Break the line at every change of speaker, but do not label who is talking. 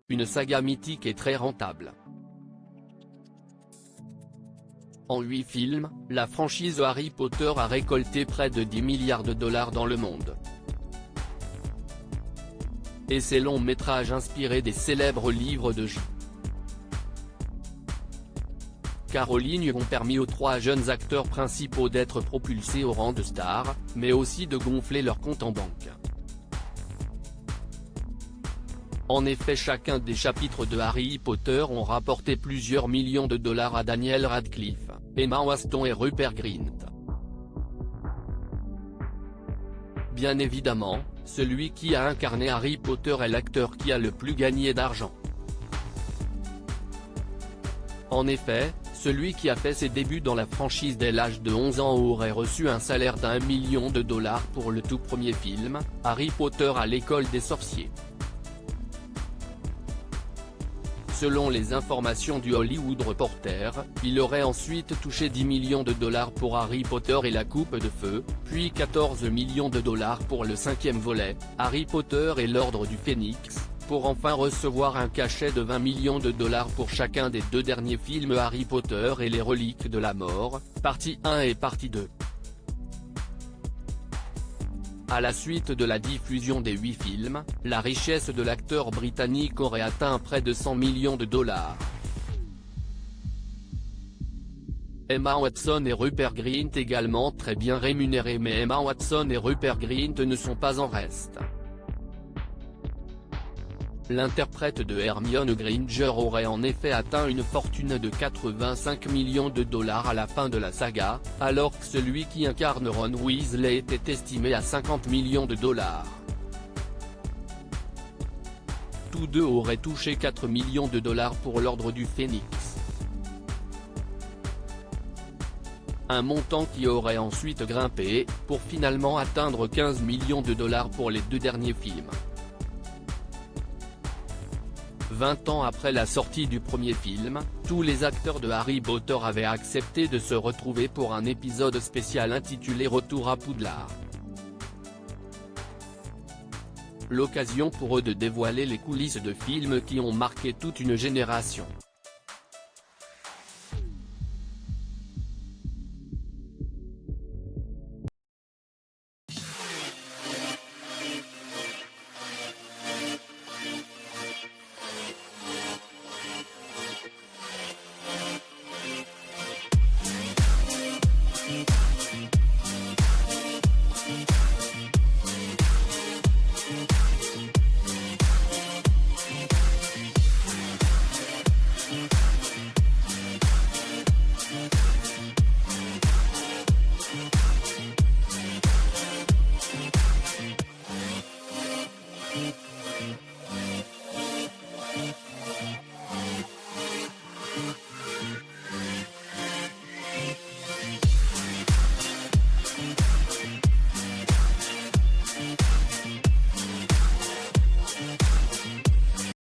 une saga mythique et très rentable. En 8 films, la franchise Harry Potter a récolté près de 10 milliards de dollars dans le monde. Et ces longs métrages inspirés des célèbres livres de J.K. Rowling ont permis aux 3 jeunes acteurs principaux d'être propulsés au rang de stars, mais aussi de gonfler leur compte en banque. En effet, chacun des chapitres de Harry Potter ont rapporté plusieurs millions de dollars à Daniel Radcliffe, Emma Watson et Rupert Grint. Bien évidemment, celui qui a incarné Harry Potter est l'acteur qui a le plus gagné d'argent. En effet, celui qui a fait ses débuts dans la franchise dès l'âge de 11 ans aurait reçu un salaire d'1 million de dollars pour le tout premier film, Harry Potter à l'école des sorciers. Selon les informations du Hollywood Reporter, il aurait ensuite touché 10 millions de dollars pour Harry Potter et la Coupe de Feu, puis 14 millions de dollars pour le 5e volet, Harry Potter et l'Ordre du Phénix, pour enfin recevoir un cachet de 20 millions de dollars pour chacun des 2 derniers films Harry Potter et les Reliques de la Mort, partie 1 et partie 2. À la suite de la diffusion des 8 films, la richesse de l'acteur britannique aurait atteint près de 100 millions de dollars. Emma Watson et Rupert Grint également très bien rémunérés, mais Emma Watson et Rupert Grint ne sont pas en reste. L'interprète de Hermione Granger aurait en effet atteint une fortune de 85 millions de dollars à la fin de la saga, alors que celui qui incarne Ron Weasley était estimé à 50 millions de dollars. Tous deux auraient touché 4 millions de dollars pour l'Ordre du Phénix. Un montant qui aurait ensuite grimpé, pour finalement atteindre 15 millions de dollars pour les 2 derniers films. 20 ans après la sortie du premier film, tous les acteurs de Harry Potter avaient accepté de se retrouver pour un épisode spécial intitulé Retour à Poudlard. L'occasion pour eux de dévoiler les coulisses de films qui ont marqué toute une génération.